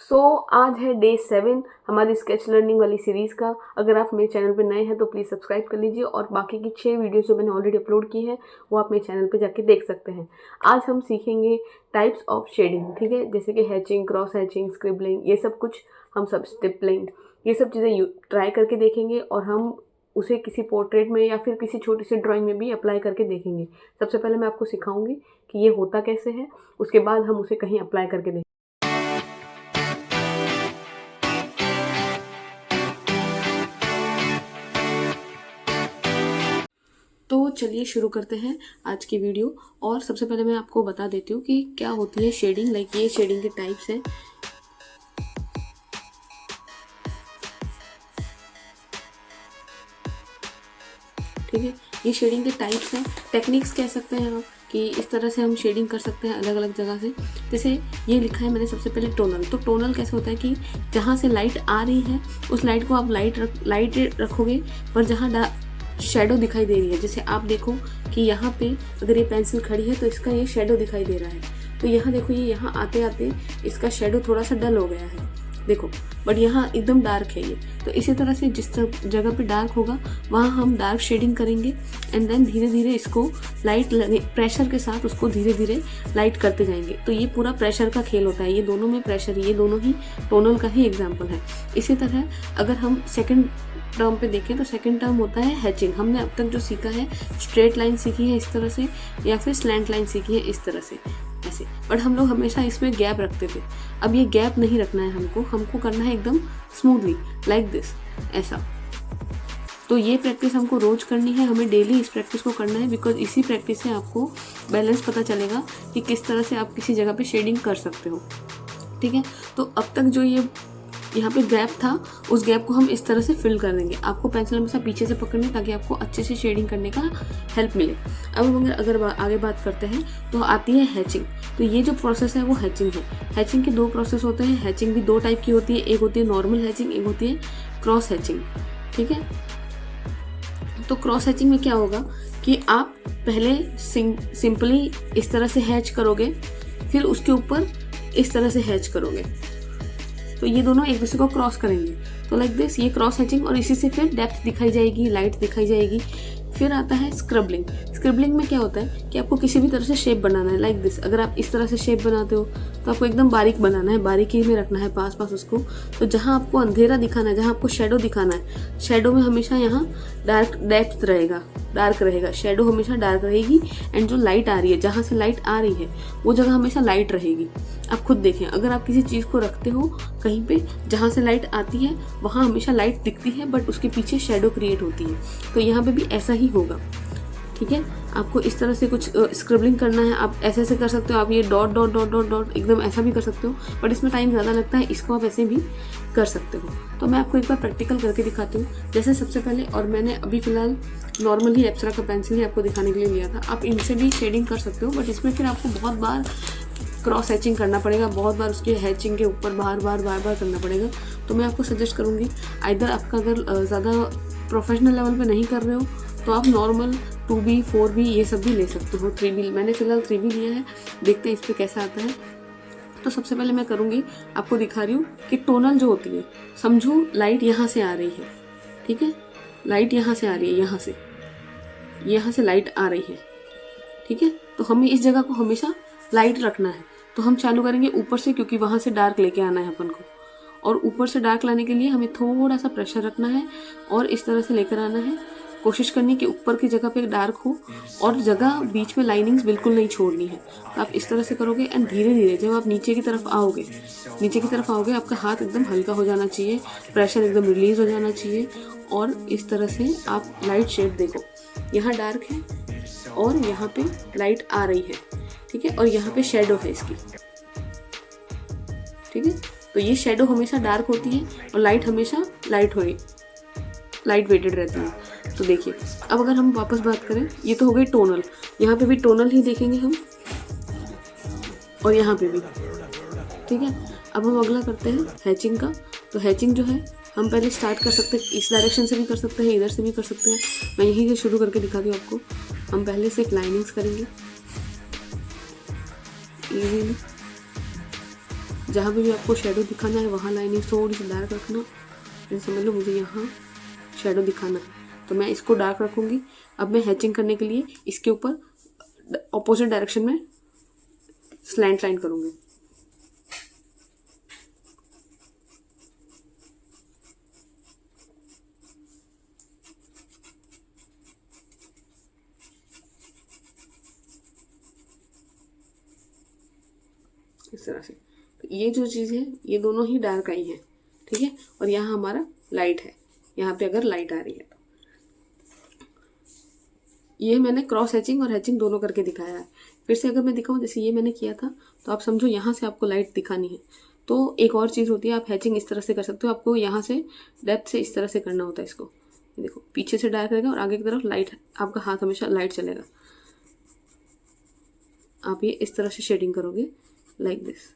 सो आज है डे 7 हमारी स्केच लर्निंग वाली सीरीज़ का। अगर आप मेरे चैनल पर नए हैं तो प्लीज़ सब्सक्राइब कर लीजिए और बाकी की 6 वीडियोस जो मैंने ऑलरेडी अपलोड की है वो आप मेरे चैनल पे जाके देख सकते हैं। आज हम सीखेंगे टाइप्स ऑफ शेडिंग, ठीक है, जैसे कि हैचिंग, क्रॉस हैचिंग, स्क्रिबलिंग, ये सब कुछ हम सब स्टिपलिंग, ये सब चीज़ें ट्राई करके देखेंगे और हम उसे किसी पोर्ट्रेट में या फिर किसी छोटी सी ड्राइंग में भी अप्लाई करके देखेंगे। सबसे पहले मैं आपको सिखाऊंगी कि ये होता कैसे है, उसके बाद हम उसे कहीं अप्लाई करके देखेंगे। तो चलिए शुरू करते हैं आज की वीडियो। और सबसे पहले मैं आपको बता देती हूँ कि क्या होती है शेडिंग। लाइक ये शेडिंग के टाइप्स हैं। ठीक है, ये शेडिंग के टाइप्स हैं, टेक्निक्स कह सकते हैं आप कि इस तरह से हम शेडिंग कर सकते हैं अलग अलग जगह से। जैसे ये लिखा है मैंने सबसे पहले टोनल। तो टोनल कैसे होता है कि जहाँ से लाइट आ रही है उस लाइट को आप लाइट रखोगे, पर जहाँ शेडो दिखाई दे रही है, जैसे आप देखो कि यहाँ पे अगर ये पेंसिल खड़ी है तो इसका ये शेडो दिखाई दे रहा है। तो यहाँ देखो, ये यहाँ आते आते इसका शेडो थोड़ा सा डल हो गया है, देखो, बट यहाँ एकदम डार्क है ये। तो इसी तरह से जिस जगह पे डार्क होगा वहाँ हम डार्क शेडिंग करेंगे एंड देन धीरे धीरे इसको लाइट लगे, प्रेशर के साथ उसको धीरे धीरे लाइट करते जाएंगे। तो ये पूरा प्रेशर का खेल होता है, ये दोनों में प्रेशर, ये दोनों ही टोनल का ही एग्जाम्पल है। इसी तरह अगर हम सेकेंड टर्म पे देखें तो सेकंड टर्म होता है हैचिंग। हमने अब तक जो सीखा है, स्ट्रेट लाइन सीखी है इस तरह से, या फिर स्लैंट लाइन सीखी है इस तरह से, ऐसे। बट हम लोग हमेशा इसमें गैप रखते थे। अब ये गैप नहीं रखना है हमको करना है एकदम स्मूथली, लाइक दिस, ऐसा। तो ये प्रैक्टिस हमको रोज करनी है, हमें डेली इस प्रैक्टिस को करना है, बिकॉज इसी प्रैक्टिस से आपको बैलेंस पता चलेगा कि किस तरह से आप किसी जगह पे शेडिंग कर सकते हो। ठीक है, तो अब तक जो ये यहाँ पे गैप था, उस गैप को हम इस तरह से फिल कर देंगे। आपको पेंसिल हमेशा पीछे से पकड़नी ताकि आपको अच्छे से शेडिंग करने का हेल्प मिले। अब अगर आगे बात करते हैं तो आती है हैचिंग। तो ये जो प्रोसेस है वो हैचिंग है। हैचिंग के दो प्रोसेस होते हैं। हैचिंग भी दो टाइप की होती है, एक होती है नॉर्मल हैचिंग, एक होती है क्रॉस हैचिंग। ठीक है, तो क्रॉस हैचिंग में क्या होगा कि आप पहले सिंपली इस तरह से हैच करोगे, फिर उसके ऊपर इस तरह से हैच करोगे, तो ये दोनों एक दूसरे को क्रॉस करेंगे। तो लाइक दिस, ये क्रॉस हैचिंग, और इसी से फिर डेप्थ दिखाई जाएगी, लाइट दिखाई जाएगी। फिर आता है स्क्रबलिंग। स्क्रबलिंग में क्या होता है कि आपको किसी भी तरह से शेप बनाना है, लाइक दिस। अगर आप इस तरह से शेप बनाते हो तो आपको एकदम बारीक बनाना है, बारीकी में रखना है पास पास उसको। तो जहाँ आपको अंधेरा दिखाना है, जहाँ आपको शेडो दिखाना है, शेडो में हमेशा यहाँ डार्क डेप्थ रहेगा, डार्क रहेगा, शेडो हमेशा डार्क रहेगी। एंड जो लाइट आ रही है, जहाँ से लाइट आ रही है वो जगह हमेशा लाइट रहेगी। आप खुद देखें, अगर आप किसी चीज़ को रखते हो कहीं पे जहाँ से लाइट आती है वहाँ हमेशा लाइट दिखती है, बट उसके पीछे शेडो क्रिएट होती है। तो यहाँ पे भी ऐसा ही होगा। ठीक है, आपको इस तरह से कुछ स्क्रिबलिंग करना है, आप ऐसे ऐसे कर सकते हो। आप ये dot dot dot dot dot एकदम ऐसा भी कर सकते हो, बट इसमें टाइम ज़्यादा लगता है, इसको आप ऐसे भी कर सकते हो। तो मैं आपको एक बार प्रैक्टिकल करके दिखाती हूँ। जैसे सबसे पहले, और मैंने अभी फ़िलहाल नॉर्मल ही एप्सरा का पेंसिल ही आपको दिखाने के लिए लिया था, आप इनसे भी शेडिंग कर सकते हो, बट इसमें फिर आपको बहुत बार क्रॉस हैचिंग करना पड़ेगा, बहुत बार उसके हैचिंग के ऊपर बार बार करना पड़ेगा। तो मैं आपको सजेस्ट करूँगी, आइदर आपका अगर ज़्यादा प्रोफेशनल लेवल पे नहीं कर रहे हो तो आप नॉर्मल 2B 4B ये सब भी ले सकते हो। 3B, मैंने फिलहाल 3B लिया है, देखते हैं इस पर कैसा आता है। तो सबसे पहले मैं करूँगी, आपको दिखा रही हूँ कि टोनल जो होती है, समझो लाइट यहाँ से आ रही है, ठीक है, लाइट यहाँ से आ रही है, यहाँ से लाइट आ रही है, ठीक है। तो हमें इस जगह को हमेशा लाइट रखना है। तो हम चालू करेंगे ऊपर से, क्योंकि वहाँ से डार्क लेके आना है अपन को, और ऊपर से डार्क लाने के लिए हमें थोड़ा सा प्रेशर रखना है और इस तरह से लेकर आना है। कोशिश करनी कि ऊपर की जगह पे डार्क हो और जगह बीच में लाइनिंग्स बिल्कुल नहीं छोड़नी है। तो आप इस तरह से करोगे एंड धीरे धीरे जब आप नीचे की तरफ आओगे आपका हाथ एकदम हल्का हो जाना चाहिए, प्रेशर एकदम रिलीज हो जाना चाहिए, और इस तरह से आप लाइट शेड देखो, यहाँ डार्क है और यहाँ पे लाइट आ रही है, ठीक है, और यहाँ पे शेडो है इसकी, ठीक है। तो ये शेडो हमेशा डार्क होती है और लाइट हमेशा लाइट वेटेड रहती है। तो देखिए, अब अगर हम वापस बात करें, ये तो हो गई टोनल, यहाँ पे भी टोनल ही देखेंगे हम, और यहाँ पे भी, ठीक है। अब हम अगला करते हैं हैचिंग का। तो हैचिंग जो है हम पहले स्टार्ट कर सकते हैं, इस डायरेक्शन से भी कर सकते हैं, इधर से भी कर सकते हैं। मैं यहीं से शुरू करके दिखा दूँ आपको। हम पहले सिर्फ लाइनिंग्स करेंगे, जहाँ भी आपको शेडो दिखाना है वहाँ लाइनिंग थोड़ी सी डार्क रखना। जैसे समझ लो मुझे यहाँ शेडो दिखाना है तो मैं इसको डार्क रखूँगी। अब मैं हैचिंग करने के लिए इसके ऊपर ऑपोजिट डायरेक्शन में स्लैंट लाइन करूँगी। इस तरह से। तो ये जो चीज़ है ये दोनों ही डार्क आई है, ठीक है। और यहाँ हमारा लाइट है, यहाँ पे अगर लाइट आ रही है तो ये मैंने क्रॉस हैचिंग और हैचिंग दोनों करके दिखाया है। फिर से अगर मैं दिखाऊं जैसे ये मैंने किया था तो आप समझो यहाँ से आपको लाइट दिखानी है तो एक और चीज़ होती है, आप हैचिंग इस तरह से कर सकते हो। आपको यहाँ से डेप्थ से इस तरह से करना होता है इसको। ये देखो पीछे से डार्क रहेगा और आगे की तरफ लाइट, आपका हाथ हमेशा लाइट चलेगा। आप ये इस तरह से शेडिंग करोगे लाइक दिस।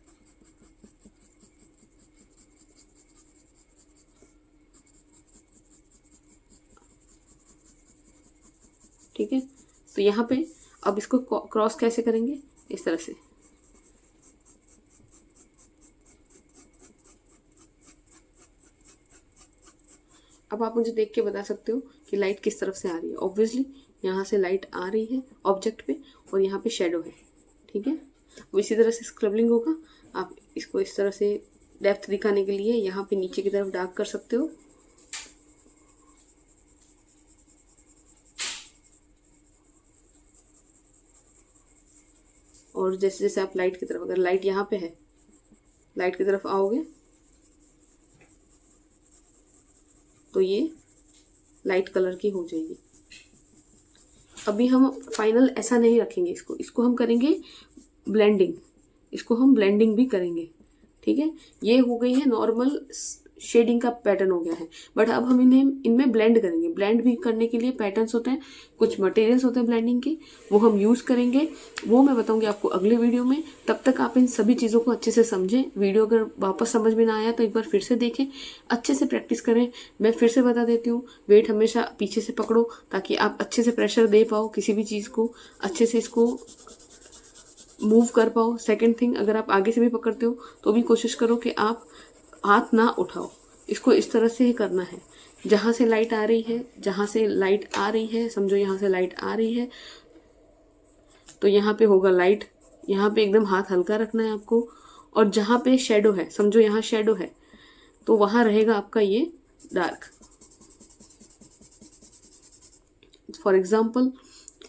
ठीक है। तो यहाँ पे अब इसको क्रॉस कैसे करेंगे, इस तरह से। अब आप मुझे देख के बता सकते हो कि लाइट किस तरफ से आ रही है। ऑब्वियसली यहाँ से लाइट आ रही है ऑब्जेक्ट पे और यहाँ पे शेडो है, ठीक है। अब इसी तरह से स्क्रबलिंग होगा। आप इसको इस तरह से डेप्थ दिखाने के लिए यहाँ पे नीचे की तरफ डार्क कर सकते हो। और जैसे जैसे आप लाइट की तरफ, अगर लाइट यहाँ पे है, लाइट की तरफ आओगे तो ये लाइट कलर की हो जाएगी। अभी हम फाइनल ऐसा नहीं रखेंगे इसको हम करेंगे ब्लेंडिंग। इसको हम ब्लेंडिंग भी करेंगे, ठीक है। ये हो गई है नॉर्मल शेडिंग का पैटर्न हो गया है, बट अब हम इनमें ब्लेंड करेंगे। ब्लेंड भी करने के लिए पैटर्न्स होते हैं, कुछ मटेरियल्स होते हैं ब्लेंडिंग के, वो हम यूज़ करेंगे। वो मैं बताऊंगी आपको अगले वीडियो में। तब तक आप इन सभी चीज़ों को अच्छे से समझें। वीडियो अगर वापस समझ में ना आया तो एक बार फिर से देखें, अच्छे से प्रैक्टिस करें। मैं फिर से बता देती हूँ, वेट हमेशा पीछे से पकड़ो ताकि आप अच्छे से प्रेशर दे पाओ, किसी भी चीज़ को अच्छे से इसको मूव कर पाओ। सेकेंड थिंग, अगर आप आगे से भी पकड़ते हो तो भी कोशिश करो कि आप हाथ ना उठाओ। इसको इस तरह से ही करना है। जहाँ से लाइट आ रही है, जहाँ से लाइट आ रही है, समझो यहाँ से लाइट आ रही है तो यहाँ पे होगा लाइट। यहाँ पे एकदम हाथ हल्का रखना है आपको। और जहाँ पे शेडो है, समझो यहाँ शेडो है तो वहाँ रहेगा आपका ये डार्क। फॉर एग्जाम्पल,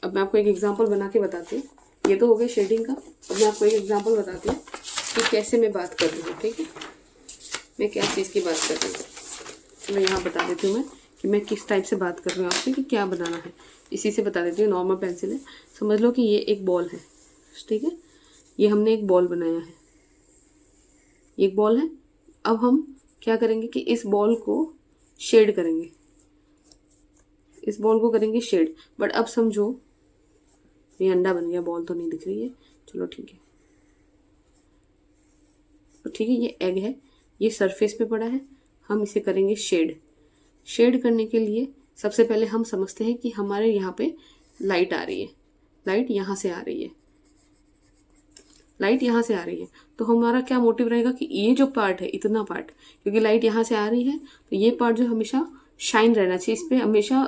अब मैं आपको एक एग्जाम्पल बना के बताती हूँ। ये तो हो गया शेडिंग का। अब मैं आपको एक एग्जाम्पल बताती हूँ कि कैसे मैं बात कर रही हूँ, ठीक है। मैं क्या चीज़ की बात कर रही हूँ, मैं यहाँ बता देती हूँ मैं कि मैं किस टाइप से बात कर रही हूँ आपसे, कि क्या बनाना है। इसी से बता देती हूँ। नॉर्मल पेंसिल है, समझ लो कि ये एक बॉल है, ठीक है। ये हमने एक बॉल बनाया है, ये एक बॉल है। अब हम क्या करेंगे कि इस बॉल को शेड करेंगे, इस बॉल को करेंगे शेड। बट अब समझो ये अंडा बन गया, बॉल तो नहीं दिख रही है, चलो ठीक है। तो ठीक है, ये एग है, ये सरफेस पे पड़ा है, हम इसे करेंगे शेड। शेड करने के लिए सबसे पहले हम समझते हैं कि हमारे यहाँ पे लाइट आ रही है, लाइट यहाँ से आ रही है, लाइट यहाँ से आ रही है। तो हमारा क्या मोटिव रहेगा कि ये जो पार्ट है, इतना पार्ट, क्योंकि लाइट यहाँ से आ रही है तो ये पार्ट जो हमेशा शाइन रहना चाहिए, इस पर हमेशा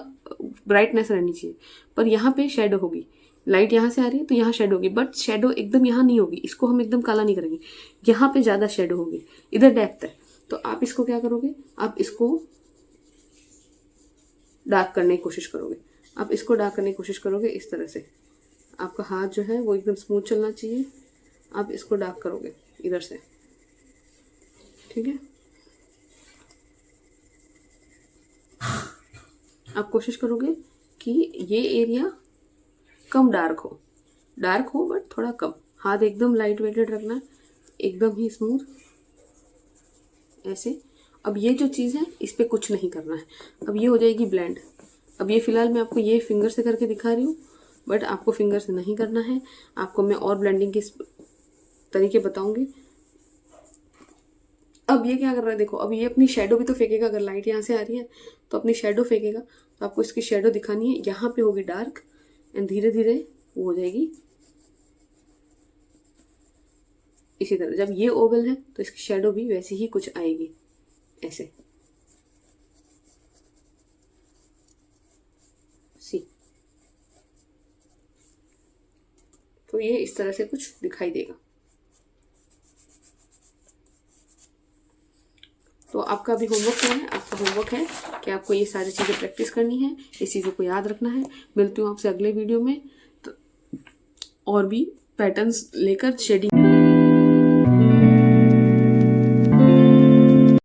ब्राइटनेस रहनी चाहिए। पर यहाँ पे शेडो होगी, लाइट यहाँ से आ रही है तो यहाँ शेडो होगी, बट शेडो एकदम यहाँ नहीं होगी। इसको हम एकदम काला नहीं करेंगे, यहाँ पे ज़्यादा शेडो होगी, इधर डेप्थ है। तो आप इसको क्या करोगे, आप इसको डार्क करने की कोशिश करोगे। आप इसको डार्क करने की कोशिश करोगे इस तरह से। आपका हाथ जो है वो एकदम स्मूथ चलना चाहिए। आप इसको डार्क करोगे इधर से, ठीक है। आप कोशिश करोगे कि ये एरिया कम डार्क हो बट थोड़ा कम। हाथ एकदम लाइट वेटेड रखना है, एकदम ही स्मूथ, ऐसे। अब ये जो चीज़ है इस पर कुछ नहीं करना है। अब ये हो जाएगी ब्लेंड। अब ये फिलहाल मैं आपको ये फिंगर से करके दिखा रही हूँ, बट आपको फिंगर से नहीं करना है। आपको मैं और ब्लेंडिंग के तरीके बताऊंगी। अब ये क्या कर रहा है, देखो, अब ये अपनी शेडो भी तो फेंकेगा। अगर लाइट यहाँ से आ रही है तो अपनी शेडो फेंकेगा। तो आपको इसकी शेडो दिखानी है, यहाँ पे होगी डार्क एंड धीरे धीरे वो हो जाएगी इसी तरह जब ये ओवल है तो इसकी शेडो भी वैसी ही कुछ आएगी, ऐसे। सी तो ये इस तरह से कुछ दिखाई देगा। तो आपका अभी होमवर्क क्या है? आपका होमवर्क है कि आपको ये सारी चीज़ें प्रैक्टिस करनी है, इस चीज़ों को याद रखना है। मिलती हूँ आपसे अगले वीडियो में तो और भी पैटर्न्स लेकर शेडिंग